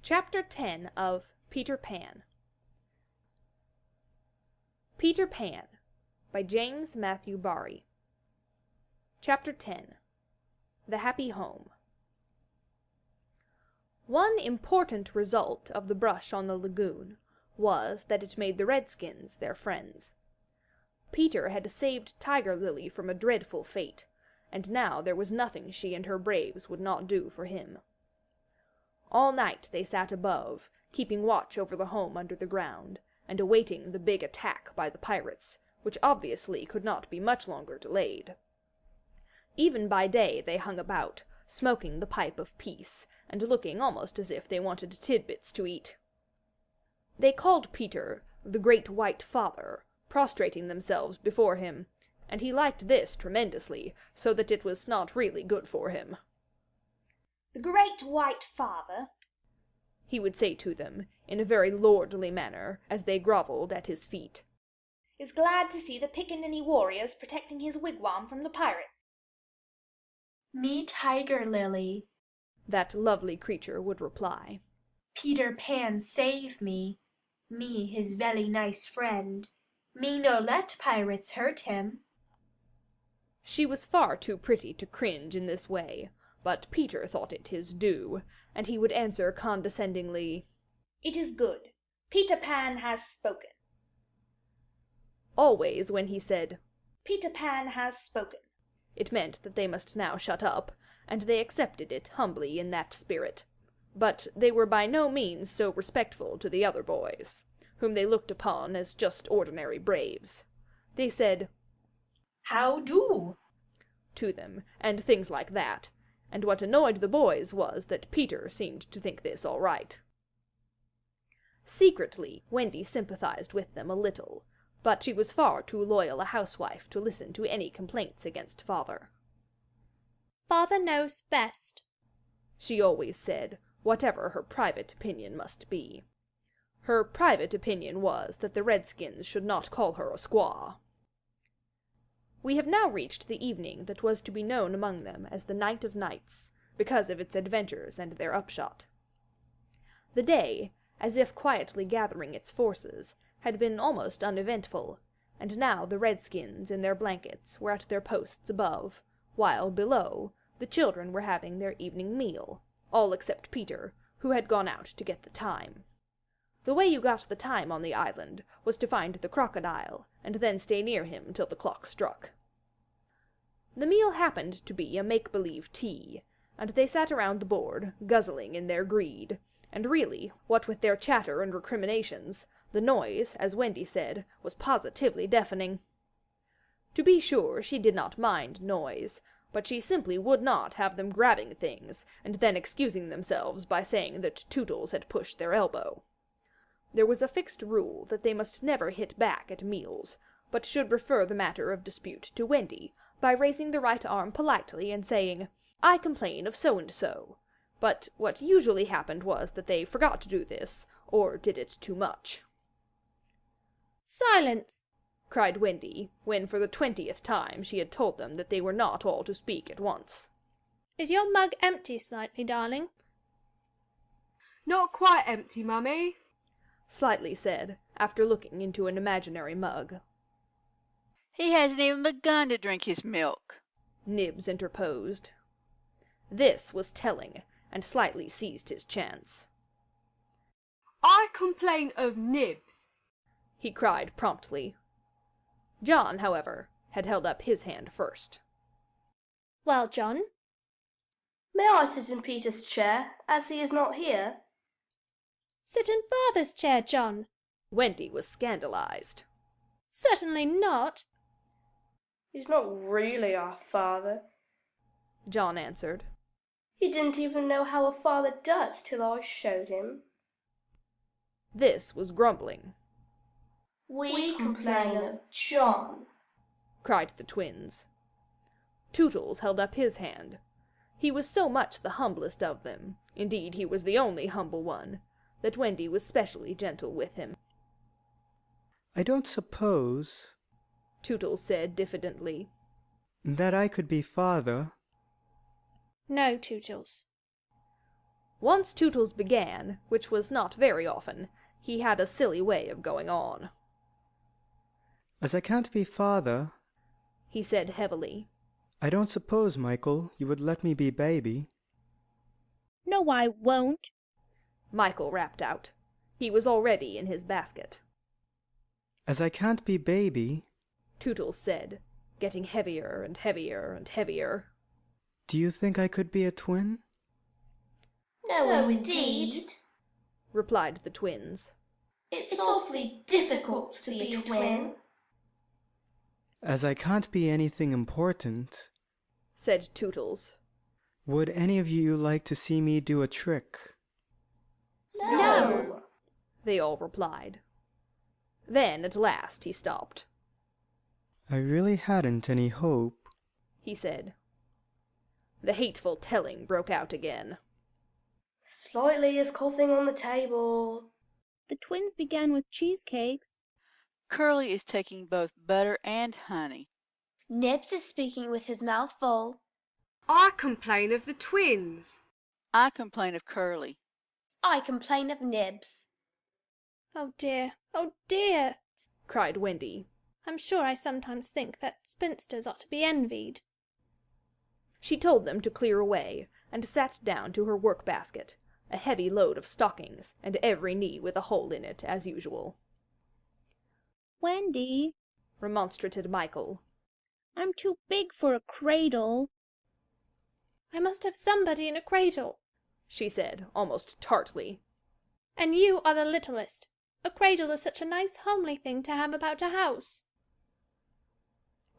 Chapter 10 of Peter Pan. Peter Pan by James Matthew Barrie. Chapter 10. The Happy Home. One important result of the brush on the lagoon was that it made the Redskins their friends. Peter had saved Tiger Lily from a dreadful fate, and now there was nothing she and her braves would not do for him. All night they sat above, keeping watch over the home under the ground, and awaiting the big attack by the pirates, which obviously could not be much longer delayed. Even by day they hung about, smoking the pipe of peace, and looking almost as if they wanted tidbits to eat. They called Peter the Great White Father, prostrating themselves before him, and he liked this tremendously, so that it was not really good for him. "The Great White Father," he would say to them, in a very lordly manner, as they grovelled at his feet, "is glad to see the Pickaninny warriors protecting his wigwam from the pirates." "Me Tiger Lily," that lovely creature would reply. "Peter Pan save me. Me his very nice friend. Me no let pirates hurt him." She was far too pretty to cringe in this way, but Peter thought it his due, and he would answer condescendingly, "It is good. Peter Pan has spoken." Always when he said, "Peter Pan has spoken," it meant that they must now shut up, and they accepted it humbly in that spirit. But they were by no means so respectful to the other boys, whom they looked upon as just ordinary braves. They said, "How do?" to them, and things like that, and what annoyed the boys was that Peter seemed to think this all right. Secretly, Wendy sympathized with them a little, but she was far too loyal a housewife to listen to any complaints against Father. "Father knows best," she always said, whatever her private opinion must be. Her private opinion was that the Redskins should not call her a squaw. We have now reached the evening that was to be known among them as the Night of Nights, because of its adventures and their upshot. The day, as if quietly gathering its forces, had been almost uneventful, and now the Redskins in their blankets were at their posts above, while below the children were having their evening meal, all except Peter, who had gone out to get the time. The way you got the time on the island was to find the crocodile, and then stay near him till the clock struck. The meal happened to be a make-believe tea, and they sat around the board, guzzling in their greed, and really, what with their chatter and recriminations, the noise, as Wendy said, was positively deafening. To be sure, she did not mind noise, but she simply would not have them grabbing things, and then excusing themselves by saying that Tootles had pushed their elbow. There was a fixed rule that they must never hit back at meals, but should refer the matter of dispute to Wendy, by raising the right arm politely and saying, "I complain of so-and-so." But what usually happened was that they forgot to do this, or did it too much. "Silence!" cried Wendy, when for the 20th time she had told them that they were not all to speak at once. "Is your mug empty slightly, darling?" "Not quite empty, Mummy," Slightly said, after looking into an imaginary mug. "He hasn't even begun to drink his milk," Nibs interposed. This was telling, and Slightly seized his chance. "I complain of Nibs," he cried promptly. John, however, had held up his hand first. "Well, John?" "May I sit in Peter's chair, as he is not here?" "Sit in Father's chair, John." Wendy was scandalized. "Certainly not." "He's not really our father," John answered. "He didn't even know how a father does till I showed him." This was grumbling. "We complain of John," cried the twins. Tootles held up his hand. He was so much the humblest of them, indeed he was the only humble one, that Wendy was specially gentle with him. "I don't suppose," Tootles said diffidently, "that I could be father." "No, Tootles." Once Tootles began, which was not very often, he had a silly way of going on. As I can't be father, He said heavily. I don't suppose, Michael, you would let me be baby. No, I won't. Michael rapped out. He was already in his basket. As I can't be baby, Tootles said, getting heavier and heavier and heavier. do you think I could be a twin? No, indeed, replied the twins. It's awfully difficult to be a twin. As I can't be anything important, said Tootles. would any of you like to see me do a trick? No, They all replied. Then at last he stopped. I really hadn't any hope. He said. The hateful telling broke out again. Slightly is coughing on the table. The twins began with cheesecakes. Curly is taking both butter and honey. Nibs is speaking with his mouth full. I complain of the twins. I complain of Curly. I complain of Nibs. Oh dear, cried Wendy. I'm sure I sometimes think that spinsters ought to be envied. She told them to clear away, and sat down to her work-basket, a heavy load of stockings, and every knee with a hole in it, as usual. Wendy, remonstrated Michael. I'm too big for a cradle. I must have somebody in a cradle, she said, almost tartly. and you are the littlest. A cradle is such a nice homely thing to have about a house.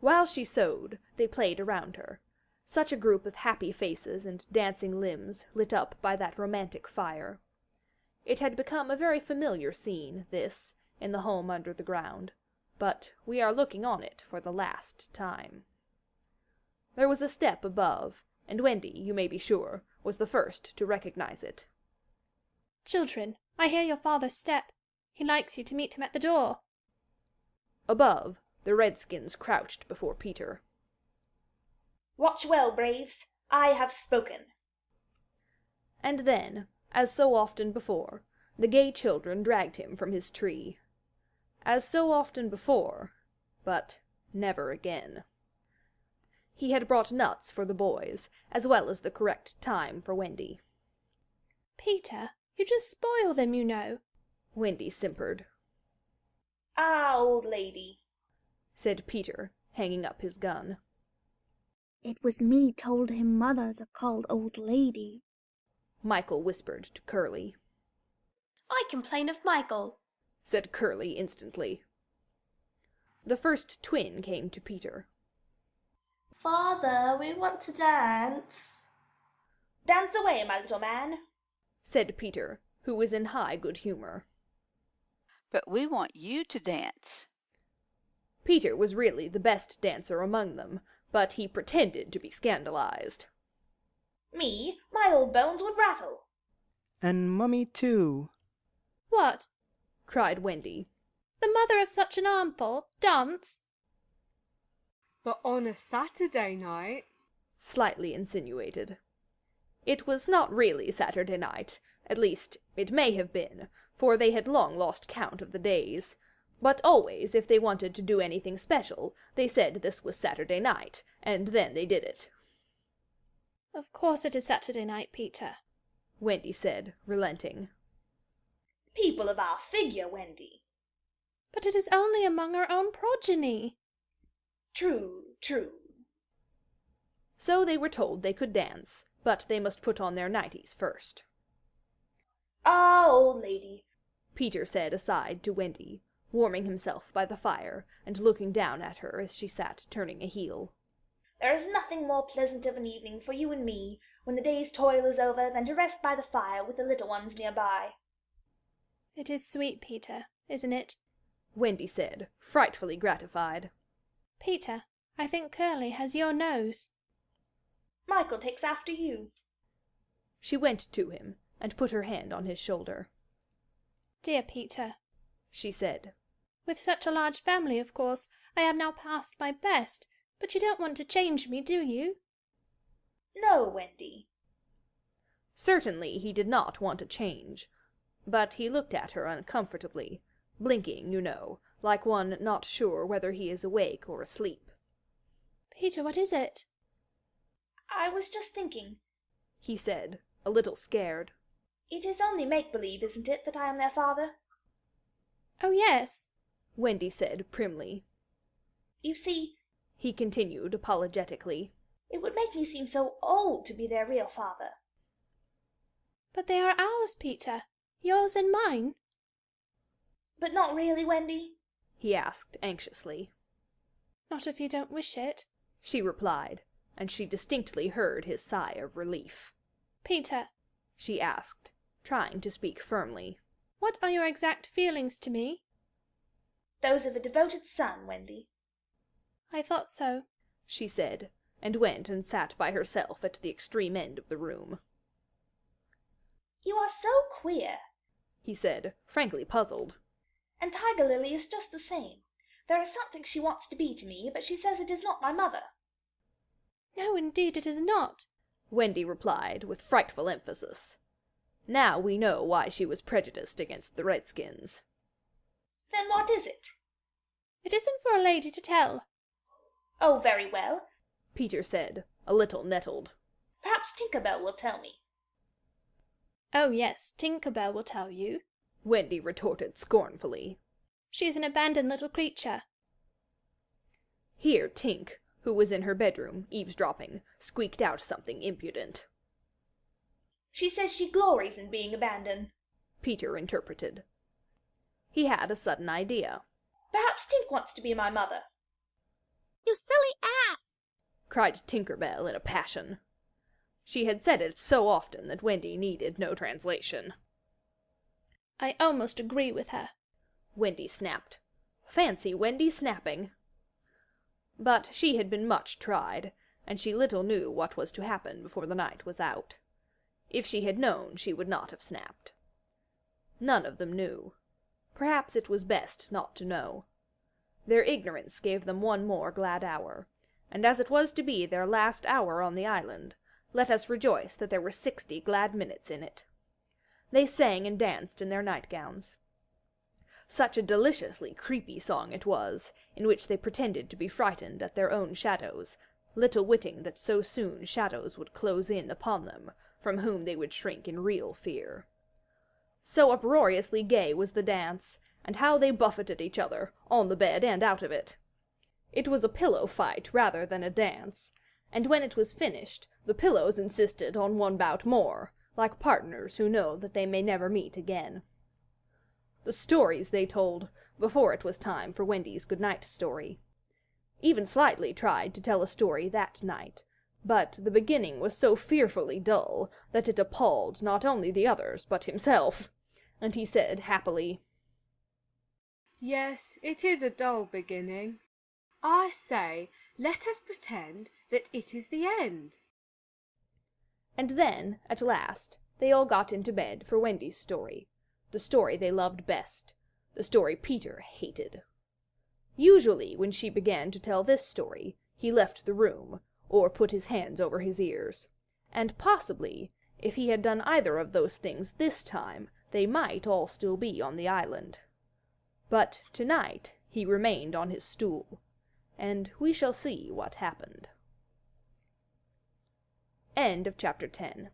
While she sewed, they played around her. Such a group of happy faces and dancing limbs, lit up by that romantic fire. It had become a very familiar scene, this, in the home under the ground, but we are looking on it for the last time. There was a step above, and Wendy, you may be sure, was the first to recognize it. Children, I hear your father's step. He likes you to meet him at the door. Above, the redskins crouched before Peter. Watch well, braves. I have spoken. And then, as so often before, the gay children dragged him from his tree. As so often before, but never again. He had brought nuts for the boys, as well as the correct time for Wendy. Peter, you just spoil them, you know, Wendy simpered. Ah, old lady, said Peter, hanging up his gun. It was me told him mothers are called old lady. Michael whispered to Curly. I complain of Michael, said Curly instantly. The first twin came to Peter. Father, we want to dance. Dance away, my little man, said Peter, who was in high good humor. But we want you to dance. Peter was really the best dancer among them, but he pretended to be scandalized. Me, my old bones would rattle. And Mummy too. What? cried Wendy. The mother of such an armful dance? But on a Saturday night, slightly insinuated. It was not really Saturday night, at least it may have been, for they had long lost count of the days. But always, if they wanted to do anything special, they said this was Saturday night, and then they did it. Of course it is Saturday night, Peter, Wendy said, relenting. People of our figure, Wendy. But it is only among our own progeny. True, true. So they were told they could dance, but they must put on their nighties first. Ah, old lady, Peter said aside to Wendy, warming himself by the fire and looking down at her as she sat turning a heel. there is nothing more pleasant of an evening for you and me, when the day's toil is over, than to rest by the fire with the little ones near by. It is sweet, Peter, isn't it? Wendy said, frightfully gratified. Peter, I think Curly has your nose. Michael takes after you. She went to him and put her hand on his shoulder. Dear Peter, she said. With such a large family, of course, I have now passed my best, but you don't want to change me, do you? No, Wendy. Certainly he did not want a change, but he looked at her uncomfortably, blinking, you know, like one not sure whether he is awake or asleep. Peter, what is it? I was just thinking, he said, a little scared. It is only make-believe, isn't it, that I am their father? Oh, yes, Wendy said primly. You see, he continued apologetically, it would make me seem so old to be their real father. But they are ours, Peter. Yours and mine. But not really, Wendy? he asked anxiously. Not if you don't wish it, she replied, and she distinctly heard his sigh of relief. Peter, she asked, trying to speak firmly. What are your exact feelings to me? Those of a devoted son, Wendy. I thought so, she said, and went and sat by herself at the extreme end of the room. You are so queer, he said, frankly puzzled. And Tiger Lily is just the same. There is something she wants to be to me, but she says it is not my mother. No, indeed it is not, Wendy replied with frightful emphasis. Now we know why she was prejudiced against the Redskins. Then what is it? It isn't for a lady to tell. Oh, very well, Peter said, a little nettled. Perhaps Tinker Bell will tell me. Oh, yes, Tinker Bell will tell you, Wendy retorted scornfully. She's an abandoned little creature. Here Tink, who was in her bedroom, eavesdropping, squeaked out something impudent. She says she glories in being abandoned, Peter interpreted. He had a sudden idea. Perhaps Tink wants to be my mother. You silly ass! cried Tinker Bell in a passion. She had said it so often that Wendy needed no translation. I almost agree with her, Wendy snapped. Fancy Wendy snapping! But she had been much tried, and she little knew what was to happen before the night was out. If she had known, she would not have snapped. None of them knew. Perhaps it was best not to know. Their ignorance gave them one more glad hour, and as it was to be their last hour on the island, let us rejoice that there were 60 glad minutes in it. They sang and danced in their nightgowns. Such a deliciously creepy song it was, in which they pretended to be frightened at their own shadows, little witting that so soon shadows would close in upon them, from whom they would shrink in real fear. So uproariously gay was the dance, and how they buffeted each other, on the bed and out of it. It was a pillow fight rather than a dance, and when it was finished, the pillows insisted on one bout more, like partners who know that they may never meet again. The stories they told, before it was time for Wendy's good-night story. Even Slightly tried to tell a story that night, but the beginning was so fearfully dull that it appalled not only the others but himself, and he said happily, Yes, it is a dull beginning. I say, let us pretend that it is the end. And then, at last, they all got into bed for Wendy's story, the story they loved best, the story Peter hated. Usually, when she began to tell this story, he left the room, or put his hands over his ears, and possibly, if he had done either of those things this time, they might all still be on the island. But tonight he remained on his stool, and we shall see what happened. End of chapter 10.